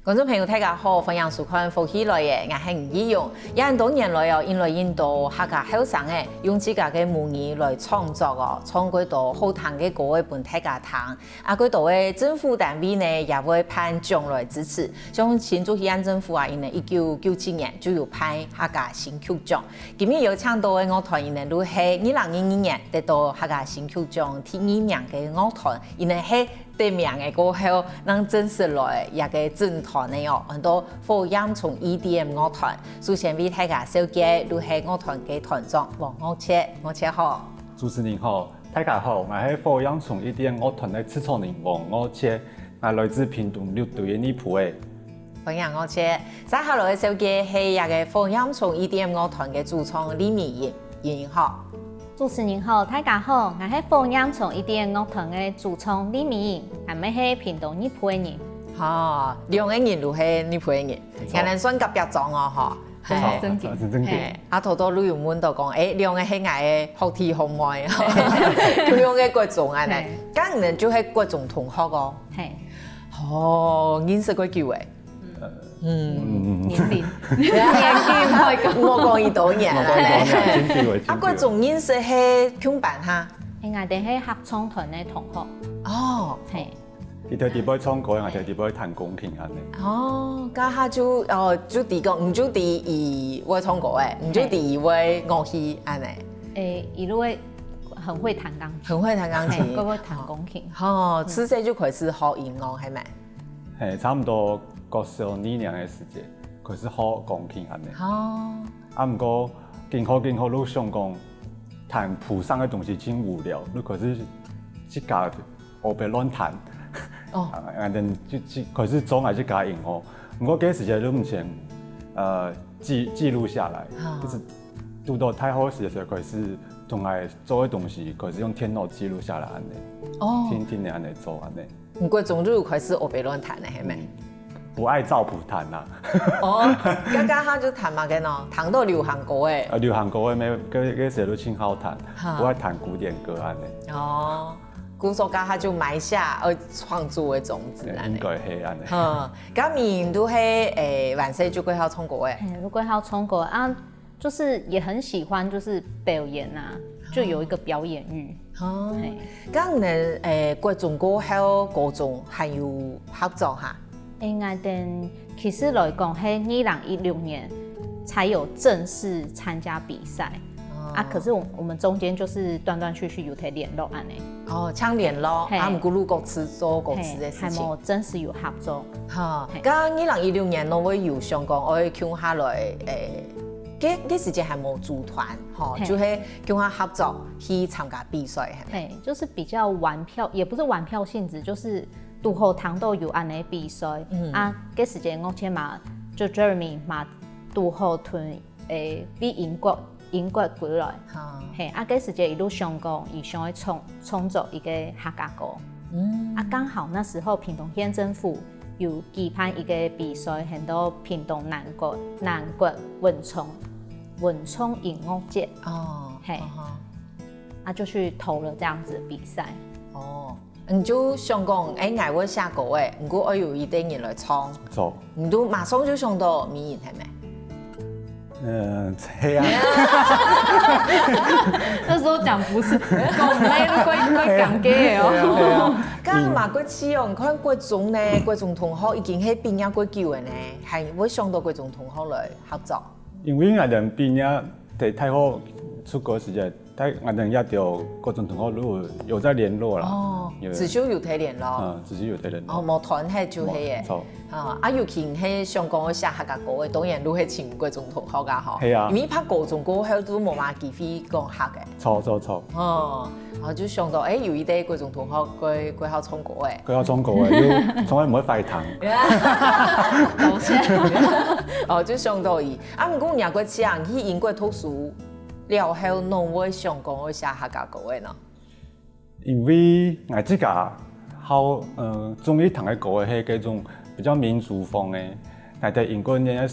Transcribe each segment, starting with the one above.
观众朋友大家好，欢迎收看《福喜来嘅》，我係吳依容。有很多年來因為印度客家後生嘅用自家嘅母語來創作哦，創幾多好聽嘅歌嘅俾大家聽。啊，幾多嘅政府單位呢也會頒獎來支持。像新竹縣政府啊，因為1997年就有頒客家新曲獎。今年有請到嘅樂團，因為都係2022年得到客家新曲獎第2名嘅樂團，因為係第名嘅歌後，能正式來一個整團嘅哦，很多火焰松 EDM 樂團，首先為大家紹介都係樂團嘅團長黃岳切，岳切好。主持人好，大家好，我係火焰松 EDM 樂團嘅創作人黃岳切，我來自屏東六隊嘅尼普誒。歡迎岳切，接下來紹介係一個火焰松 EDM 樂團嘅主唱李美瑩好。主持人好，大家好，我係火焰松 EDM 樂團嘅主唱李美瑩，係咪係屏東尼普嘅人？哦，兩個人都係尼普嘅人，可能算隔壁莊哦，嗬。係真嘅。啊，好多旅遊們都講，兩個係嗌學弟學妹，佢用嘅各種啊，呢，咁人就係各種同學個。係。哦，認識過叫誒。年齡我講一多年啦。啊，嗰我種認識係強辦下。係我哋係合唱團嘅同學。哦。係。伊條地位唱歌，我條地位彈鋼琴安尼。哦，家下就第個，唔就第二位唱歌誒，唔就第二位樂器安尼。一路很會彈鋼琴。很會彈鋼琴。佢會彈鋼琴。哦，自細就開始學音樂係咪？係差唔多個12年嘅時間，開始學鋼琴安尼。哦。啊，唔過經學都想講彈譜上嘅東西真無聊，你開始自家學別亂彈。哦。然後就開始做埋自家音樂，唔過幾時間都唔想記錄下來，就是讀到太好時嘅時候開始同埋做嘅東西開始用電腦記錄下來安尼。哦。天天安尼做安尼。唔過總就開始學別亂彈咧，係咪？不愛照譜彈啦。哦，家下就彈嘛嘅咯，彈到流行歌誒。流行歌誒咩？嗰時都真好彈，不愛彈古典歌安尼。哦，故作家下就埋下創作嘅種子啦。應該係安尼。咁面都係萬歲就歸校唱歌誒。如果校唱歌啊，就是也很喜歡，就是表演啊，就有一個表演欲。哦。咁你各種歌後各種係要合作下。我哋其實來講係2016年才有正式參加比賽。可是我們中間就是斷斷續續有睇聯絡安尼。哦，搶聯絡，啊唔過各自做各自嘅事情。係冇正式有合作。咁2016年我會有想講，我會叫下來嗰時間係冇組團，就係叫下合作去參加比賽，係咪？就是比較玩票，也不是玩票性質，就是拄好糖都有安尼比賽。嗰時間我前嘛就 Jeremy 嘛拄好團比英國過來，嗰時間一路想講，伊想要創作一個客家歌。剛好那時候屏東縣政府有舉辦一個比賽，很多屏東南國文創音樂節。哦，就去投了這樣子的比賽。哦，你就想講，我會寫歌誒，唔過我有一啲人來唱，你都馬上就想到美瑩係咪？係啊。那時候講不是，講咩都怪講嘅哦。咁嘛，嗰次哦，看各種呢，各種同學已經係畢業過久嘅呢，係會想到各種同學來合作。因為我哋畢業得太好出國時間，我哋也就各種同學有在聯絡啦。哦，至少有睇聯絡。至少有睇聯絡。哦，冇團係就係嘅。錯。尤其係想講寫客家歌嘅，當然都係請各種同學噶嗬。係啊。因為拍各種歌後都冇乜機會講客嘅。錯。哦，我就想到有一啲各種同學佢考唱歌嘅。佢考唱歌嘅，要從來唔可以快彈。好聲。哦，就想到伊，唔過人個次人去英國讀書。了後，儂會想講我寫客家歌嘅呢？因為我自家好中意彈嘅歌係嗰種比較民族風嘅。我喺英國念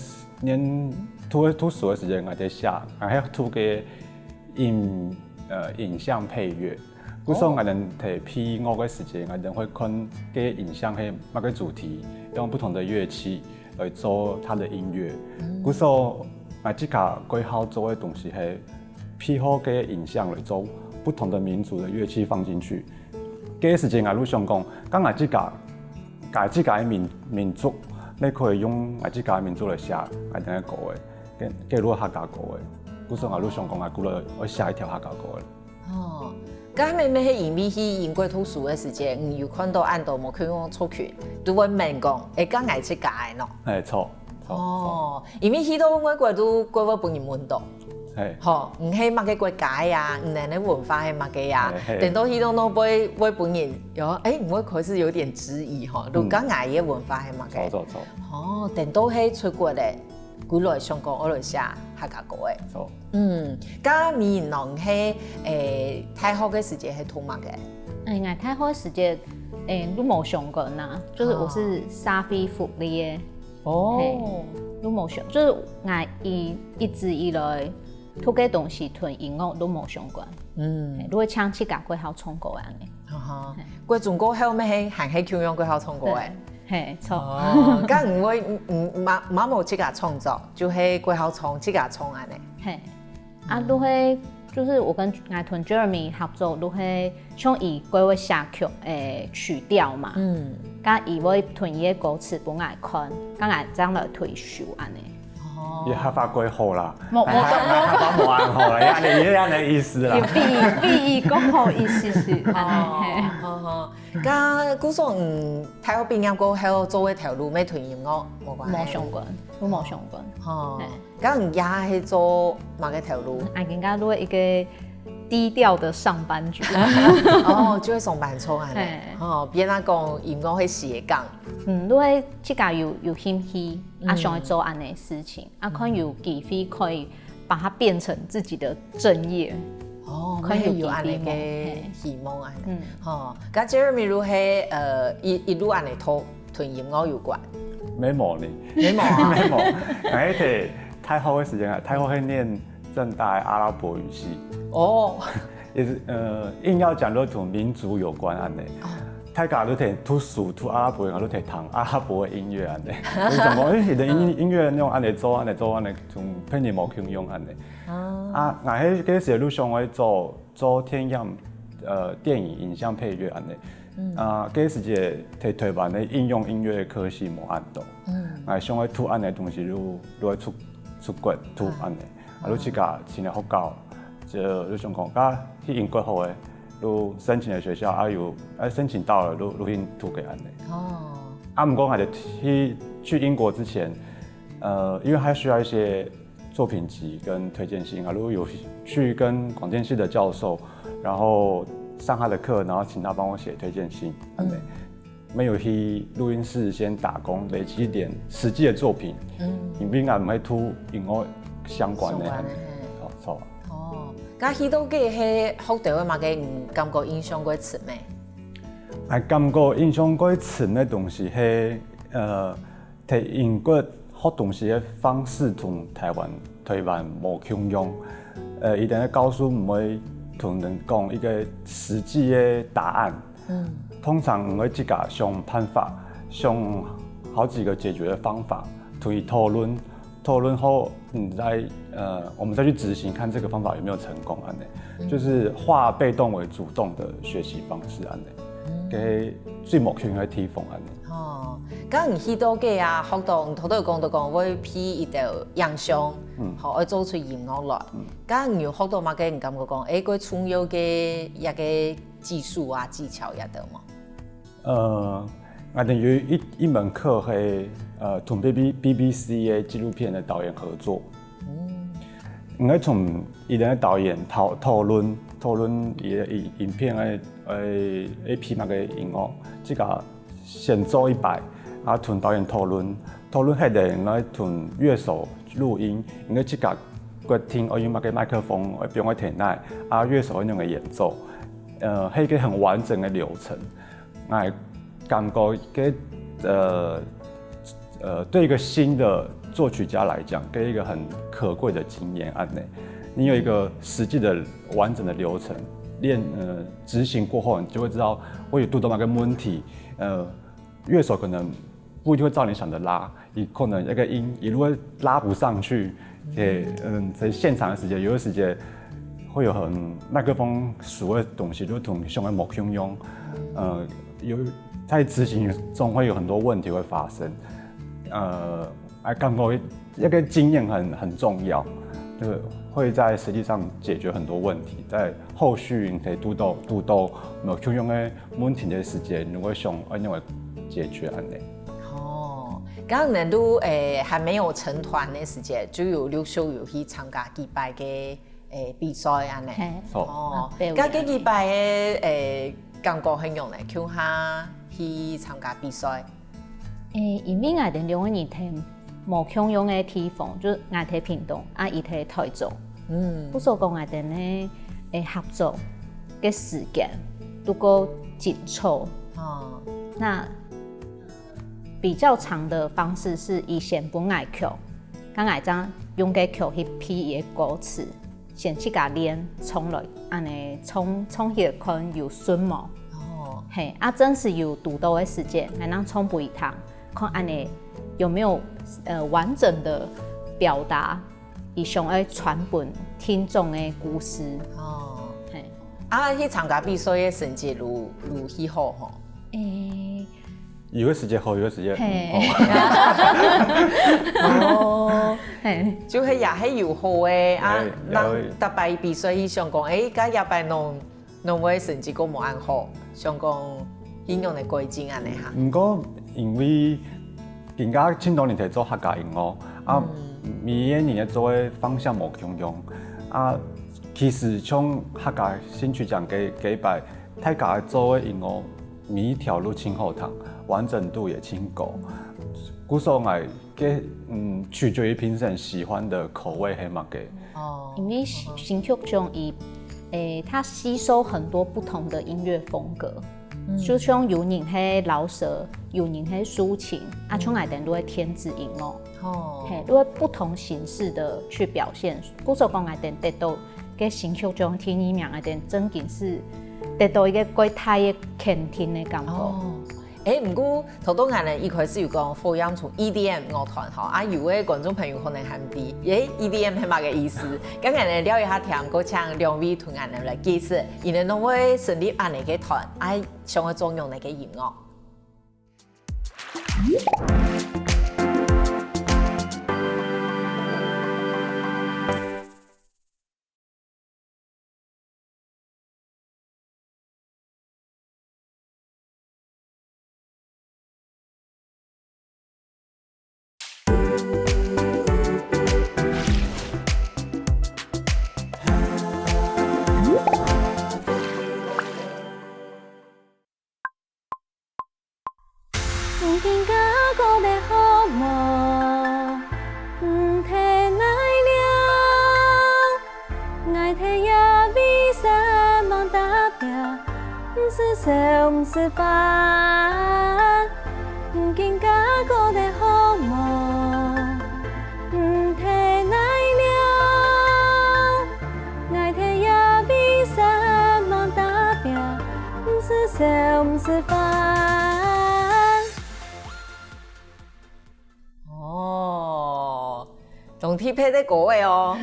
讀書嘅時間，我喺寫，我喺讀嘅影像配樂。古时候我们提配乐的时间，我们会看给影像系某个主题，用不同的乐器来做它的音乐。古时候我这个最好做的东西是配好给影像来做不同的民族的乐器放进去。给时间我路想讲，刚我这个民族，你可以用我这个民族来写我哋嘅歌嘅，给如果客家歌嘅，古时候我路想讲，我古来我写一条客家歌嘅。哦。咁咪咩喺因為去英國讀書嘅時間，有看到按到冇去用出去，都會問講，講係即解咯。係錯。哦，因為去到外國都國外本人問到，係。嗬，唔係乜嘅國家呀，唔係你文化係乜嘅呀，等到去到那邊外本人有，我開始有點質疑嗬，都講嗌嘅文化係乜嘅。錯。哦，等到係出國咧。古來香港我來寫客家歌嘅，咁闽南係太好嘅時節係同乜嘅？我太好的時節，都冇上過呐，就是我是沙菲福利嘅，都冇上，就是我一直以來做嘅東西同音樂都冇相關，如果唱起架佢好唱歌嘅，佢中國係咩係行喺橋樣佢好唱歌嘅。係錯，咁唔會冇冇自家創作，就係佢好唱自家唱安尼。係，都係就是我跟我同 Jeremy 合作，都係像伊佢會寫曲曲調嘛，咁伊會同伊嘅歌詞幫我看，咁我將來推show安尼。也合法歸好啦，冇冇按好啦，一樣的意思啦。比講好意思是，咁古時太好畢業過後做一條路咩團音樂冇關係，冇相關，都冇相關。咁也係做乜嘅條路？我更加都係一個低調的上班族。就係上班族安尼。別人講音樂係斜槓。都係自家有興趣，想去做安尼事情，看有機會可以把它變成自己的正業。可以有安尼嘅希望安尼。咁 Jeremy 如係一路安尼同音樂有關？沒冇呢？沒冇。我喺太好嘅時間，太好係念正大阿拉伯語系。也是硬要講都同民族有關安尼。太家都睇讀書讀阿拉伯語，我都睇彈阿拉伯嘅音樂安尼。你講我以前的音樂用安尼做安尼，從偏年冇傾用安尼。我喺嗰時路上我做天音電影影像配樂安尼。嗰時節睇台灣的應用音樂的科系冇按到。我想我讀安尼東西都會出國讀安尼。我去個前日學校就路上講，去英國好誒。都申請嘅學校，申請到了都已經讀給安尼。唔過我哋去英國之前，因為還需要一些作品集跟推薦信，如果有去跟廣電系的教授，然後上他的課，然後請他幫我寫推薦信。沒有去錄音室先打工，累積一點實際的作品。因為我唔係讀音樂相關嘅。錯。咁去到嘅係學到嘅乜嘅，唔感覺印象過深咩？我感覺印象過深嘅東西係喺英國學東西嘅方式同台灣冇共用。一定要告訴唔會同人講一個實際嘅答案。通常唔會自己想辦法，想好幾個解決嘅方法，同佢討論後，我們再去執行，看這個方法有沒有成功安尼，就是化被動為主動的學習方式安尼，給最目標嘅地方安尼。咁你去到嘅學到，你頭都講到講會編一條影像，去做出音樂來。咁你學到乜嘅？你感覺講，佢重要嘅一個技術啊技巧也得嗎？我哋有一門課係同 BBC 嘅紀錄片嘅導演合作。我哋從伊個導演討論伊個影片嘅編乜嘅音樂，即個先做一擺，然後同導演討論係定我同樂手錄音，因為即個決定我用乜嘅麥克風，我俾我聽內，樂手用嘅演奏，係一個很完整嘅流程。我感覺對一個新的作曲家來講，給一個很可貴的經驗案內，你有一個實際的完整的流程，执行过后，你就会知道会有多少个问题。乐手可能不一定会照你想的拉，也可能那个音如果拉不上去，在现场的时间，有的时间会有麦克风数的东西，就同上的目腔用，在执行中会有很多问题会发生。感觉一个经验很重要，就是会在实际上解决很多问题，在后续你可以督导目腔用的问题的时间，如果想安样解决安尼。刚刚都还没有成团的时间，就有陆续有去参加几摆的比赛安尼。咁幾幾擺嘅感覺很用嚟，叫下去參加比賽。因為我哋兩個人睇無共用嘅地方，就是我睇屏東，伊睇台中。不所講我哋呢合作嘅時間都夠緊湊。那比較長的方式是以先本來曲，剛才將用個曲去編伊個歌詞，先去甲練，從來安尼從迄個看有順無？嘿，真是有獨到的時間，來讓從不一趟，看安尼有沒有完整的表達，伊想要傳本聽眾的故事。嘿，去參加比賽的成績如何好吼？有的時間好，有的時間就係也係有好嘅特別比賽去想講，家也擺弄嘅成績個冇安好，想講應用嚟改進安尼嚇。不過因為人家青島年係做客家音樂，每一年做嘅方向冇共用，其實從客家新曲獎幾擺，大家做嘅音樂每一條路清好聽。完整度也清高，故所我取決於評審喜歡的口味係乜嘅。因為新曲中它吸收很多不同的音樂風格，就像有人係饒舌，有人係抒情，從來都會天子音樂，都會不同形式的去表現。故所講得到嘅新曲中聽一名真嘅是得到一個幾大嘅傾聽嘅感覺。不過頭多眼咧，一開始有講福音從 EDM 樂團嚇，有嘅觀眾朋友可能還唔知，EDM 係乜嘅意思？咁眼咧了一下聽，嗰請兩位同眼嚟解釋，然後儂會成立安尼嘅團，想要種用呢個音樂。是飯，唔見家個的好夢，唔提奈了，愛提也比山忙打拼，唔是笑唔是飯。總體配的歌嘅哦，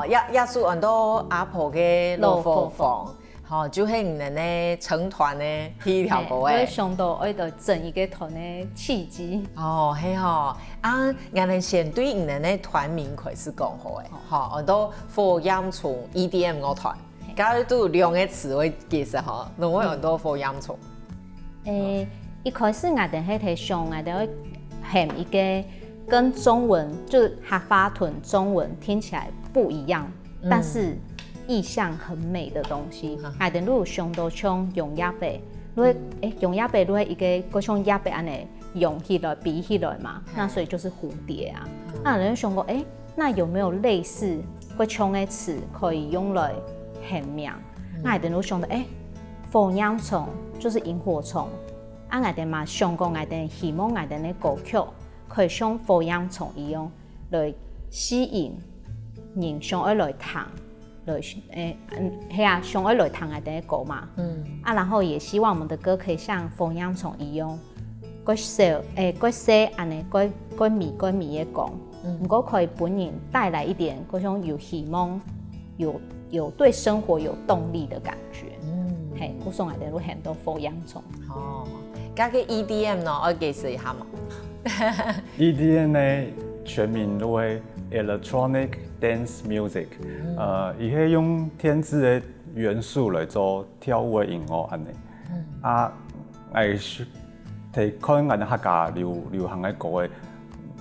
也數很多阿婆嘅老婆房。就係唔能咧成團咧第一條歌誒，我想到我哋整一個團嘅契機。係我哋先對唔能咧團名開始講好誒，我都福音從 EDM 樂團，假如都有兩個詞會解釋嚇，另外很多福音從。一開始我哋係睇上，我哋會喊一個跟中文就是客家團中文聽起來不一樣，但是意象很美的東西，我哋如果想到像用葉白，用葉白如果一個像葉白安尼用起來比起來嘛，那所以就是蝴蝶啊。那人想過，那有沒有類似個像的詞可以用來喊名？那我哋如果想到，火焰蟲就是螢火蟲，我哋嘛想過，我哋希望我哋的歌曲可以像火焰蟲一樣來吸引人想要來聽。来上爱来弹的歌嘛。然后也希望我们的歌可以像风烟虫一样，改说安尼改迷的讲，不过可以本人带来一点嗰种有希望、有对生活有动力的感觉。嘿，我送来的有很多风烟虫。加个 EDM 呢，我解释一下嘛。EDM 呢，全名都係 Electronic Dance Music，伊係用天子的元素來做跳舞的音樂安尼。係睇看我哋客家流行的歌嘅，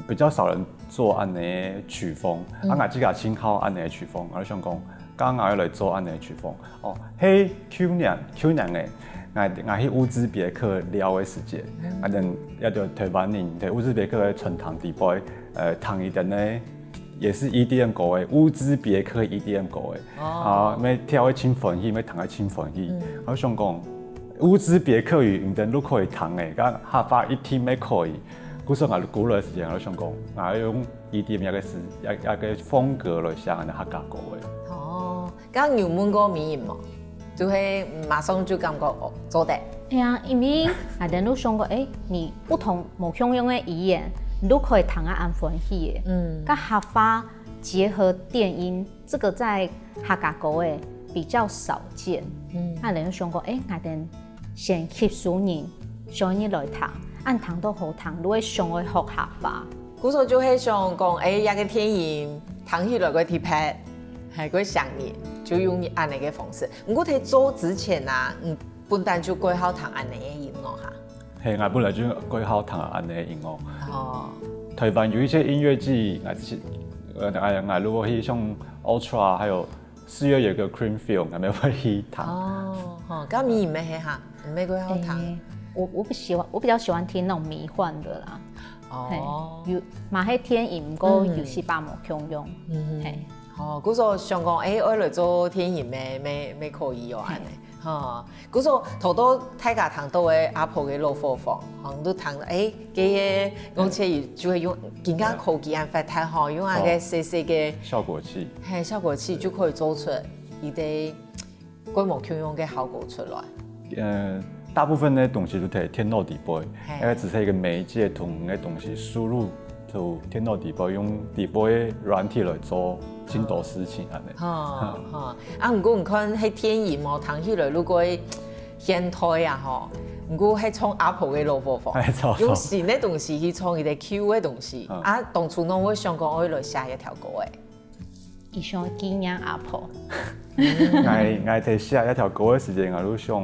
比較少人做安尼曲風。我自己參考安尼曲風，我想講，剛我來做安尼曲風。係去年嘅。我去烏茲別克聊的時節，等要到台灣人在烏茲別克的春堂地杯，彈一陣呢，也是 EDM 歌的，烏茲別克 EDM 歌的，咩跳的輕歡喜，咩彈的輕歡喜。我想講，烏茲別克語唔等都可以彈的，咁客家一聽咩可以，故說我古來時間我想講，我用 EDM 一個風格來寫我哋客家歌的。咁入門歌迷嘛？就會馬上就感覺做得。因為我哋都想過，你不同某種樣的語言，你都可以彈啊安歡喜的。跟客家結合電音，這個在客家歌誒比較少見。我哋都想過，我哋先吸收人，想你來彈，按彈到好彈，你會想去學客家。古時就係想講，一個天音彈起來個鐵拍，係個想念。就用安尼嘅方式，不過喺做之前啊，本來就改好彈安尼嘅音樂嚇。係，我本來就改好彈安尼嘅音樂。台灣有一些音樂季，我如果去像 Ultra， 還有4月有個 Creamfield， 我咪會去彈。咁迷唔係嚇，唔係改好彈。我比較喜歡聽那種迷幻的啦。有嘛係天音，不過有時把無共用。古時想講，我來做天音咩可以安尼。古時頭多大家彈到嘅阿婆嘅老火房，都彈到嘅我似就係用更加科技安發太好，用下嘅細嘅效果器，效果器就可以做出一啲規模共用嘅效果出來。大部分嘅東西都係天腦底杯，因為只係一個媒介同嘅東西輸入到天腦底杯，用底杯軟體來做。真多事情安尼。唔過唔看喺天音哦，彈起來如果現代啊唔過係創阿婆嘅老婆房，用新嘅東西去創一個 Q 嘅東西。當初我會想講我會來寫一條歌嘅。伊想紀念阿婆。我喺寫一條歌嘅時間，我都想，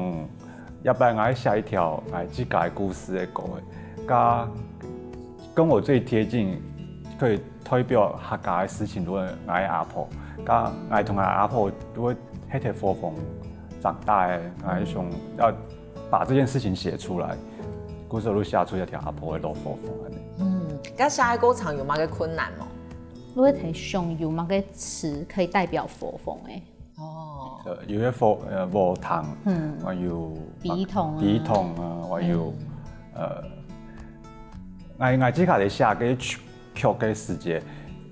要不然我寫一條我自己嘅故事嘅歌嘅，跟我最貼近。可以代表客家嘅事情，都係我阿婆，加我同我阿婆都會喺條火房長大嘅，我想要把這件事情寫出來，故時都寫出一條阿婆嘅老火房。咁寫歌詞有乜嘅困難冇？你會睇上有乜嘅詞可以代表火房嘅？有啲火塘，我有筆筒啊，我有我自己嚟寫嘅曲嘅時節，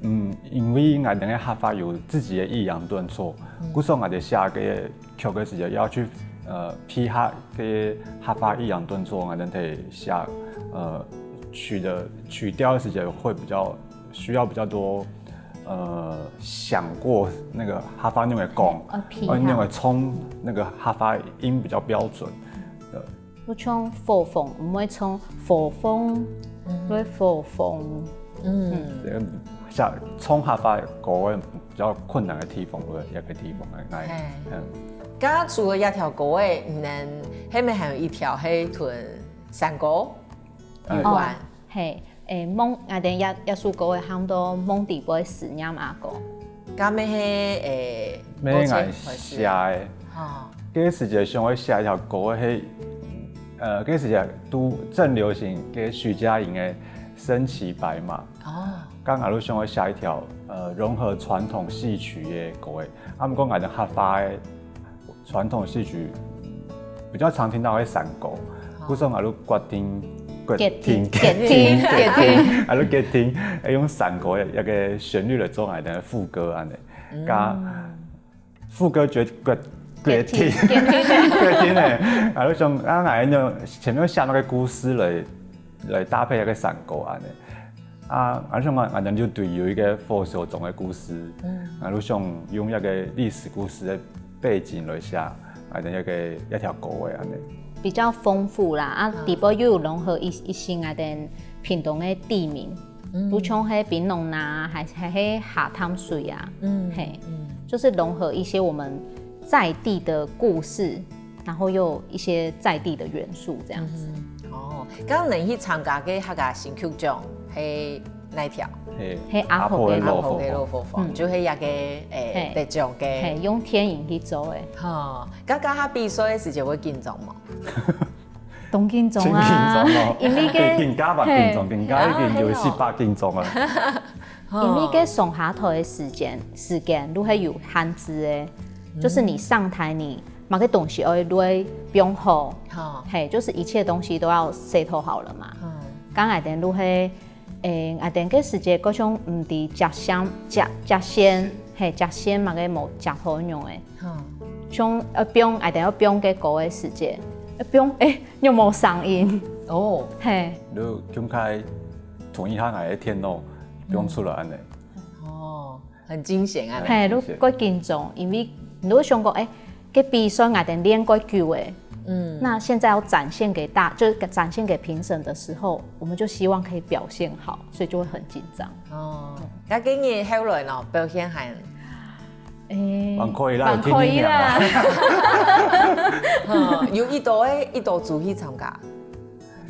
因為我哋嘅客家有自己嘅抑揚頓挫，故所我哋寫嘅曲嘅時節要去批下嘅客家抑揚頓挫，我哋睇寫曲調嘅時節會比較需要比較多想過那個客家用嘅講，用嘅衝那個客家音比較標準。我唱火風，唔會唱火風，來火風。像衝客家歌比較困難嘅地方，一個地方咁除了一條歌誒，後面還有一條係同山歌有關。係蒙我哋一首歌係喊到蒙地杯思念阿哥。咁咩係咩我寫嘅？嗰時就想我寫一條歌係嗰時就都正流行嘅徐佳瑩嘅。身騎白馬，剛我都想我寫一條融合傳統戲曲嘅歌嘅，不過我哋客家嘅傳統戲曲比較常聽到嘅山歌，故所我都決定，我都決定用山歌一個旋律嚟做我哋嘅副歌安尼，加副歌决定的，啊，你想啊，俺就前面写那个故事来搭配那个山歌安尼。啊，而且俺就对有一个佛手种的故事，啊，你想用一个历史故事的背景来写，俺就一条歌的安尼。比较丰富啦，啊，底部又有融合一些啊的屏东的地名，如像迄槟榔呐，还迄下滩水啊，嘿，就是融合一些我们在地的故事，然后又有一些在地的元素这样子。哦，刚刚你去参加嘅客家新曲奖係哪条？迄阿婆嘅阿婆嘅老婆房，就係一個得獎嘅。係用天影去做嘅。嚇，咁下比賽嘅時候會緊張嗎？當緊張啊！因為嘅更加緊張，更加已經有18緊張啊！因為嘅上下台嘅時間都係有限制嘅，就是你上台你某個東西要編好，係就是一切東西都要 set 好了嘛。咁下邊都係。下邊嘅時節嗰種唔係食鮮，係食鮮嘛嘅冇食好用嘅。像標下邊要標嘅歌嘅時節，又冇聲音。哦，係。你點解同一下嘅天咯，標出來安尼？哦，很驚險啊！係，都幾緊張，因為如果想講嘅比賽下邊練過久嘅。那現在要展現給就是展現給評審的時候，我們就希望可以表現好，所以就會很緊張。哦，咁今年後來呢表現係，還可以啦，可以啦。有一道組去參加。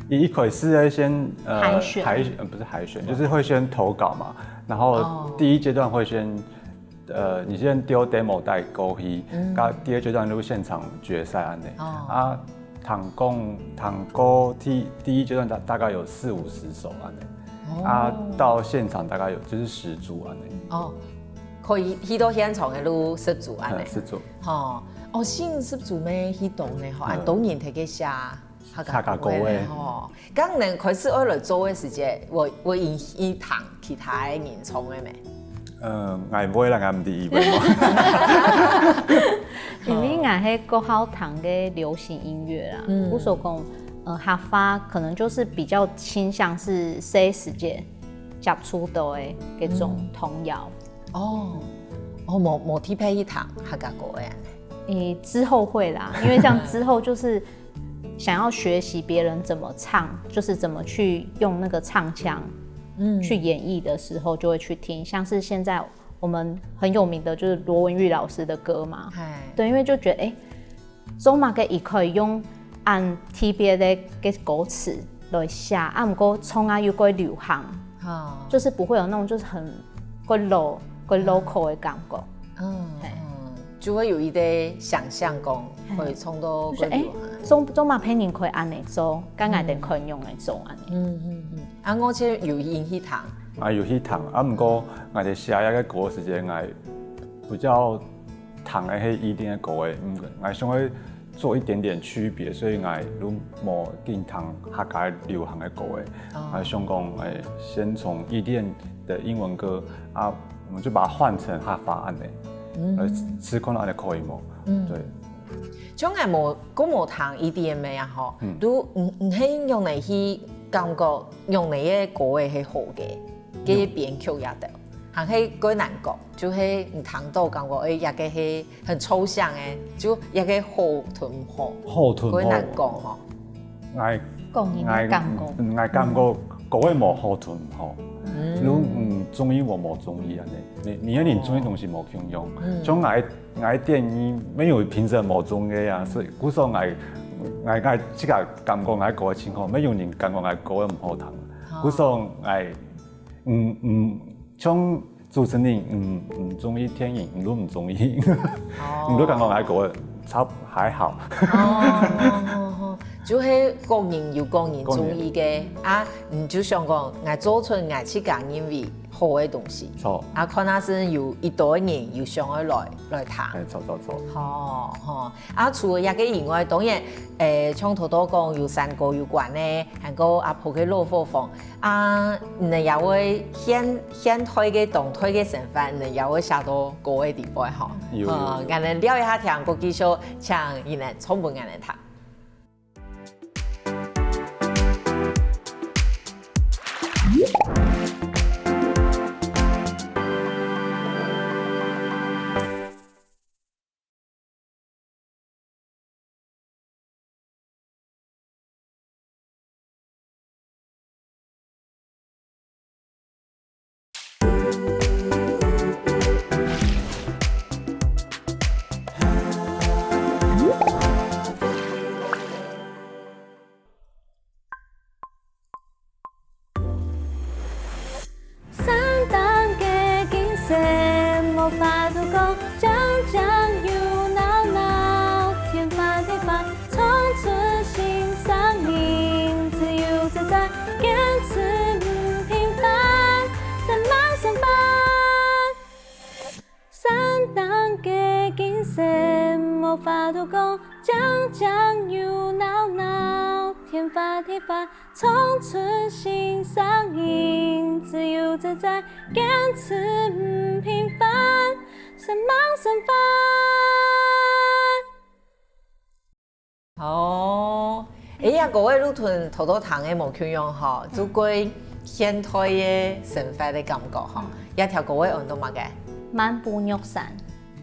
一開始先海選，不是海選，就是會先投稿嘛，然後第一階段會先。你先丟 demo 帶過去，第二階段就現場決賽安尼。啊，堂歌第一階段大概有40-50首安尼。啊，到現場大概有就是10組安尼。哦，可以去到現場嘅路10組安尼。10組。哦，先10組咩去到呢？按當年睇嘅寫客家歌嘅。咁你開始愛來做嘅時節，會以談其他嘅演唱嘅咩？我唔會啦，我唔知。因為我係國校堂嘅流行音樂啦，我所講，客家可能就是比較傾向是細時節接觸到嘅嗰種童謠。冇貼配一堂客家歌嘅。之後會啦，因為像之後就是想要學習別人怎麼唱，就是怎麼去用那個唱腔。去演繹的時候就會去聽，像是現在我們很有名的就是羅文玉老師的歌嘛，對，因為就覺得總嘛嘅也可以用按 TBA 的歌詞來寫，啊唔過從啊又過流行，就是不會有那種就是很過 local 的感覺，就會有一啲想象講可以衝到過流行，總嘛偏人可以按嚟做，跟外地可以用嚟做安尼。啊，我即有演去堂，有去堂，啊，唔過我哋寫一個歌時間，我比較堂嘅係一定嘅歌嘅，我想去做一點點區別，所以我都冇見堂客家流行嘅歌嘅，我想講先從一點的英文歌啊，我們就把它換成客家安尼，試看安尼可以冇？對。將係冇堂 EDM 嘅啊，嗬，都唔係用嚟去。感覺用你嘅歌係好嘅，嘅編曲也得，但係佢難講，就係唔聽到感覺一個係很抽象嘅，就一個好屯好，佢難講嗬。我感覺歌係冇好屯好，如果唔中意我冇中意安尼，你中意東西冇強用，將我電影沒有評審冇中嘅呀，所以故說我即個感覺我歌嘅情況，咩有人感覺我歌唔好聽，故說像主持人唔中意電影，都唔中意，都感覺我歌差還好。就係個人有個人中意嘅啊，唔就想講我做出我自家認為好的东西。错，啊，可能是有一代人又想要来谈。错。哦吼，啊，除了一个以外，当然，像头多讲有三个有关的，还有阿婆嘅老火房，啊，你也会先推嘅动推嘅成分，你也会写到高嘅地方吼。有。我哋聊一下听国继续，请伊能充分人谈。无法度讲，将将又闹闹，天翻地翻，从此心上瘾，自由自在，坚持不平凡，三忙三班，三当嘅景色，无法度讲，将将又闹闹，天翻地翻，从此心上瘾，自由自在，坚持不平凡。三忙三番。哦，呀，各位路屯头头堂的目标用吼，做过现代的生活的感觉吼，一条各位运动嘛嘅。漫步玉山。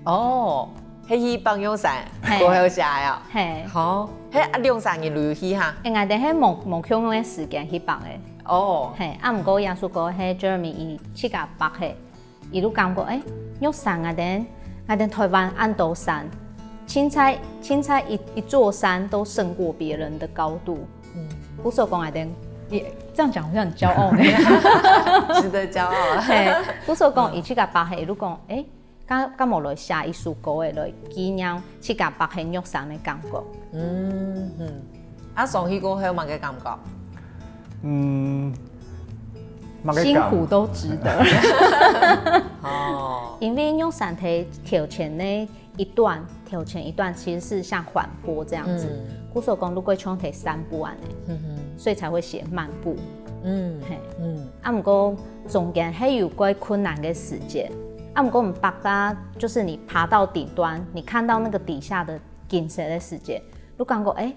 哦，迄去放玉山，过后写哦。嘿。好，迄啊两三日旅游去哈。因为伫迄目标用的时间去放的。哦。嘿，啊，毋过耶稣哥迄 Jeremy 伊去甲北迄，伊都感觉玉山啊，等台湾安都山，青菜一座山都胜过别人的高度。不是讲等，这样讲好像很骄傲呢，值得骄傲。嘿，不是讲伊去甲北迄，伊都讲敢无来写一首歌的来纪念去甲北迄玉山的感觉。啊，上去过后嘛个感觉。辛苦都值得。哦，因为玉山提跳前的一段，其实是像缓坡这样子。古手公路过冲提3步安的，所以才会写漫步。啊，不过中间还有过困难的时间。啊，不过我们北家就是你爬到顶端，你看到那个底下的景色的时间，你感觉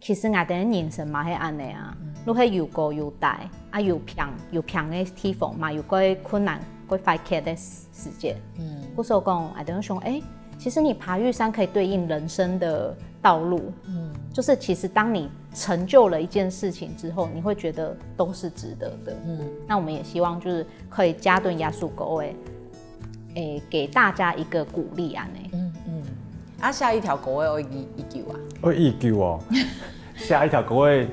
其实我的人生嘛是安尼啊，你迄又高又大，啊又平的地方嘛，又过困难、过快克的时间。不是讲，我等想，其实你爬玉山可以对应人生的道路。就是其实当你成就了一件事情之后，你会觉得都是值得的。那我们也希望就是可以加顿亚速狗给大家一个鼓励安尼。啊，下一条歌会一九啊？会一九哦，下一条歌会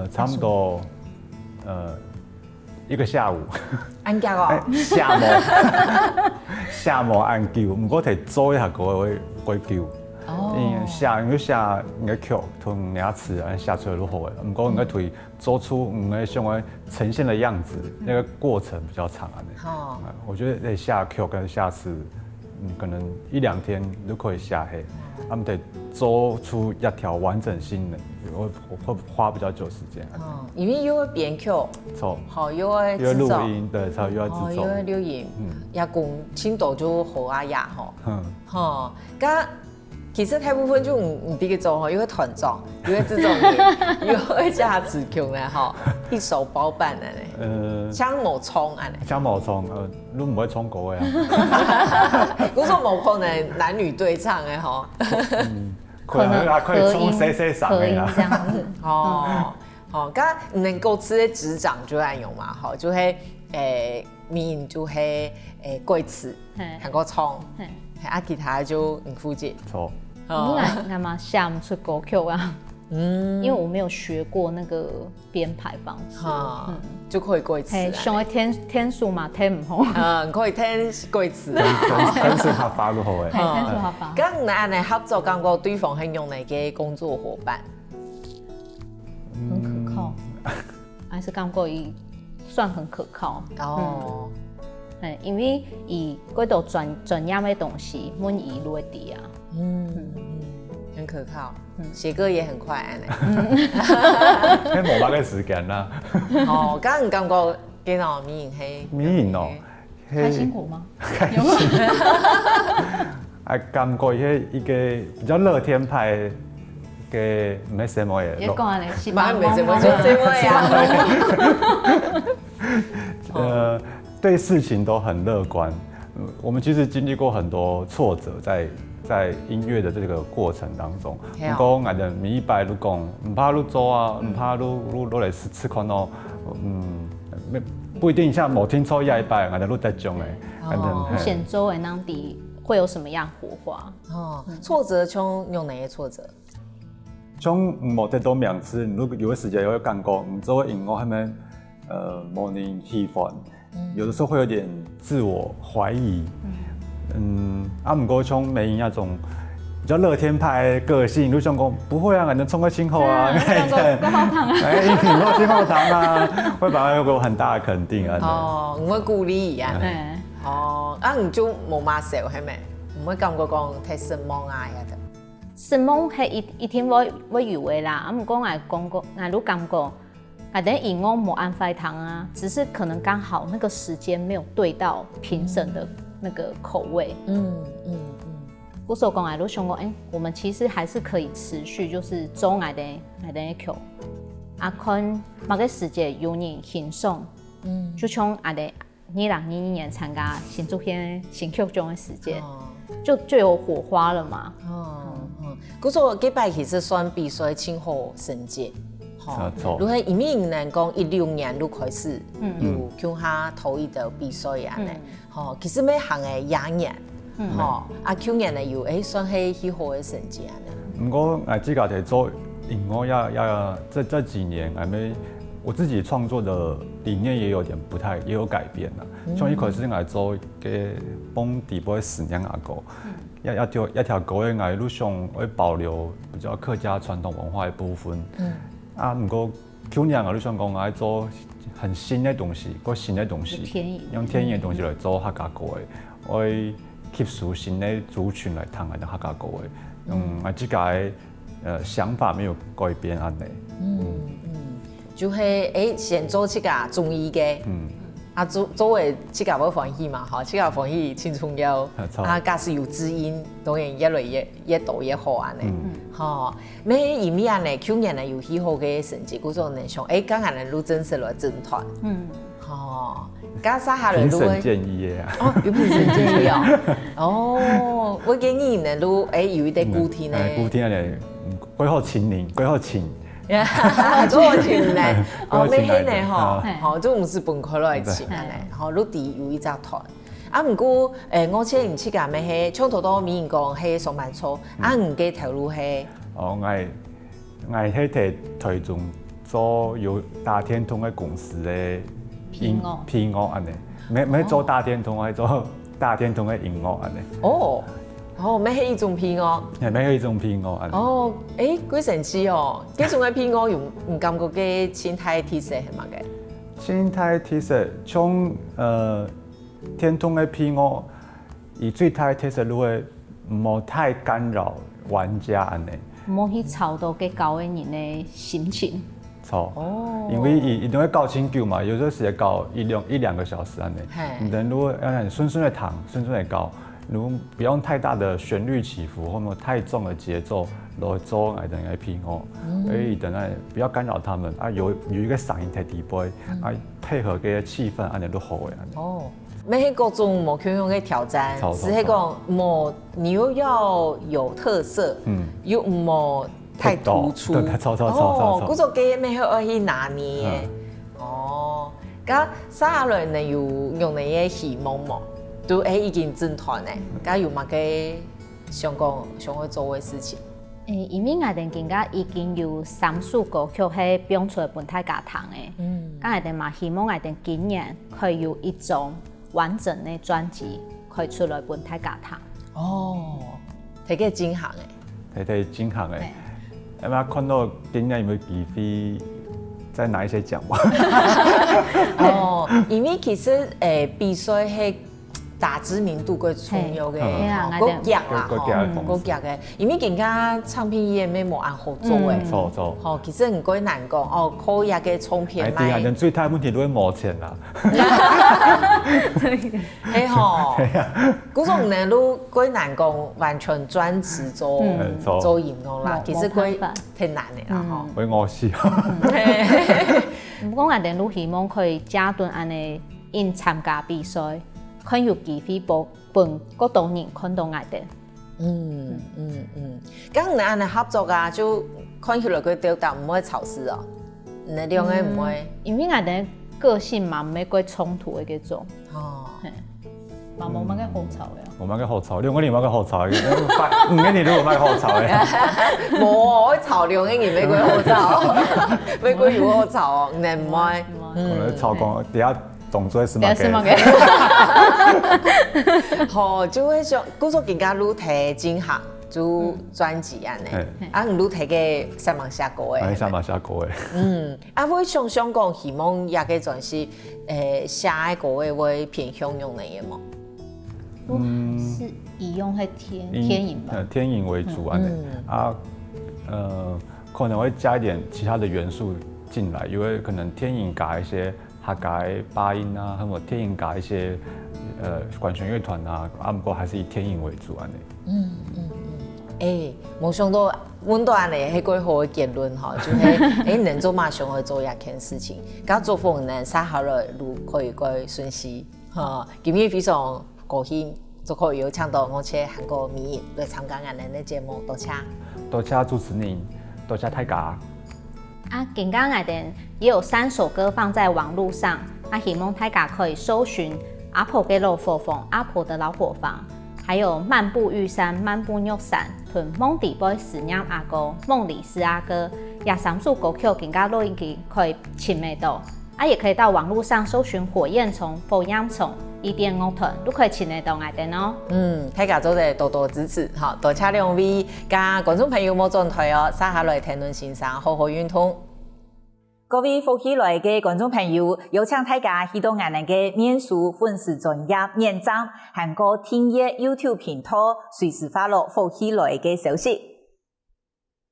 差不多一个下午。按脚哦。下午按九，不过摕做一下歌会九。因为下你个曲同牙齿啊下出来如何的，不过你个腿做出你个想要呈现的样子，那个过程比较长啊。我觉得下曲跟下齿，可能1-2天都可以下黑，他们得做出一条完整性的，会花比较久时间。因为又要编曲，错，好又要制录作，音，对，才又要制作，又要录音，也讲青岛就好啊呀吼，其实大部分就唔啲嘅做吼，因为团长，因为这种又会加词曲咧吼，一手包办的咧。像某葱啊咧。像某葱，你唔会冲歌的啊。我说某可能男女对唱的吼。可能还可以冲谁上的啦。这样子。刚刚能够吃的执掌就爱用嘛，吼，就係面就係桂詞，還個葱，其他就唔負責。錯。我干嘛写不出歌曲啊？因为我没有学过那个编排方式，就可以歌詞。上嘅天數嘛，聽唔好。可以聽歌詞。天數合法都好嘅。天數合法。咁你合作感覺對方係用嚟嘅工作夥伴？很可靠，還是感覺伊算很可靠。哦，因为伊嗰度专业的东西，满意落地啊。很可靠，写歌也很快安尼。迄无乜嘅時間啦。哦，剛剛感覺見到米營係米營哦，開心果嗎？有嗎？感覺一個比較樂天派嘅唔係什麼嘢。也講咧，是嘛？唔係什麼就什麼呀。對事情都很樂觀。我們其實經歷過很多挫折在音樂的這個過程當中，不過我哋每一擺都講，唔怕你做啊，唔怕你來試看咯，不一定像某天初一擺，我哋都得獎嘅。選周圍當地會有什麼樣火花？挫折像用哪些挫折？像冇得到名次，如果有個時間有感覺，唔做音樂，他們冇人喜歡，有的時候會有點自我懷疑。唔過像美英那種比較樂天派個性，都想講不會啊，我能衝個星後啊，一定落星後堂啊，會把它有個很大的肯定啊。哦，唔會鼓勵一樣。哦，你就冇乜受係咪？唔會感覺講太失望啊呀的。失望係一天會以為啦，唔過我都感覺，我哋音樂冇安排堂啊，只是可能剛好那個時間沒有對到評審的那個口味。我所講，我都想講，我們其實還是可以持續，就是做我哋曲，看某個時節有人欣賞，就像我哋2022年參加新竹縣新曲獎的時節，就有火花了嘛。嗰個幾擺其實算比賽前後成績。如果以前人講16年就開始有參加頭一的比賽啊，其實每行嘅2年，去年呢有算係很好嘅成績啊。不過我自己係做音樂要這幾年，我自己創作的理念也有點也有改變啦。像一開始我做嘅幫底部10年阿哥，一條歌嘅我路上會保留比較客家傳統文化嘅部分。不過去年我都想講我做很新嘅東西，新嘅東西，用天然嘅東西來做客家歌嘅，我會吸收新嘅族群來彈嘅客家歌嘅。我自己想法沒有改變安尼。就係先做這個綜藝嘅，做為這個要歡喜嘛，這個歡喜青春要，假使有知音，當然越來越多越好安尼。咩以面安尼，去年呢有許好嘅成績，嗰種人想，剛下來錄正式來整團，加上下來錄，評審建議嘅有評審建議哦，我建議呢錄，有一啲古天呢，古天呢，歸好情人，歸好情。做我情呢，咩戲呢？都唔是分開來情安尼，錄地有一隻團。唔過我前年去個咩戲，從頭到尾講係上班族，唔記頭路係。我係喺台中做有大天通嘅公司嘅音樂安尼，咩做大天通，我係做大天通嘅音樂安尼。咩係一種片樂？係咩係一種片樂？幾神奇哦！幾種嘅片樂用唔感覺嘅青苔特色係嘛嘅？青苔特色，從天通嘅片樂，以最大嘅特色，如果冇太干擾玩家安尼，冇去吵到幾高嘅人嘅心情。因為一定會搞清久嘛，有時候是要搞一兩個小時安尼。但如果要順順的彈，順順的搞。如果不用太大的旋律起伏，或者太重的節奏來做來等嘅片樂，所以等下不要干擾他們。有一個嗓音太低波，配合嘅氣氛，安尼都好嘅。咩係各種冇樣嘅挑戰，只係講冇你又要有特色，又唔冇太突出。嗰種嘅咩係可以拿捏。咁下來呢有用你嘅希望冇？都已經整團咧，咁有乜嘅想去做嘅事情？因為我哋更加已經有3首歌曲係編出來俾大家聽嘅，咁我哋嘛希望我哋今年可以有一種完整嘅專輯可以出來俾大家聽。睇嘅進行嘅，睇進行嘅，咁啊看到今年有冇機會再拿一些奖吧。哦，因为其实比赛係大知名度嘅重要嘅，個夾啦，個夾嘅，因為人家唱片業咩冇按合作嘅，錯。哦，其實唔該難講，哦，靠一個唱片賣。人最大問題都係冇錢啦。係吼，嗰種呢都該難講，完全專職做音樂啦，其實佢挺難嘅啦，吼。會餓死。不過我哋都希望可以加頓安尼因參加比賽。看有機會幫更多人看到我哋。咁你安尼合作啊，就看起來佢表達唔會吵事哦，你兩個唔會。因為我哋個性嘛，唔會衝突嘅嗰種。哦，嘛冇乜嘅好吵嘅。冇乜嘅好吵，兩個年冇嘅好吵嘅，五個年都冇乜好吵嘅。冇，我吵兩個年沒鬼好吵，沒鬼有好吵哦，你唔會。可能吵講第一。動作是乜嘅？好，就會想，嗰種更加錄睇進行做專輯啊，啊，錄睇嘅三萬下歌誒，三萬下歌誒。啊，會想講希望也個專輯，下一個會偏向用嚟嘅麼？是以用係天影吧？天影為主啊，可能會加一點其他的元素進來，因為可能天影加一些。客家八音啊，或者天影加一些管弦樂團啊，不過還是以天影為主安尼。冇想到阮都安尼係個好嘅結論吼，就係能做馬上去做一件事情，搞做風能殺下來路可以個順勢嚇，今日非常高興，就可以有請到我哋韓國名人來參加我哋嘅節目，多謝。多謝主持人，多謝大家。剛剛我哋也有3首歌放在網絡上，希望大家可以搜尋阿婆嘅老火房、阿婆的老伙房，還有漫步玉山、漫步玉山同夢迪杯思念阿哥、夢裡是阿哥，也3首歌曲更加都已經可以尋得到。也可以到網絡上搜尋火焰蟲、火焰蟲、伊甸樂團，都可以尋得到我哋哦。大家做得多多支持，好，多謝兩位加觀眾朋友冇轉台哦，撒下來聽論欣賞，好好運通。各位福喜來嘅觀眾朋友，有請大家去到我哋嘅面書粉絲專頁點讚，韓國聽嘢 YouTube 頻道隨時發落福喜來嘅消息。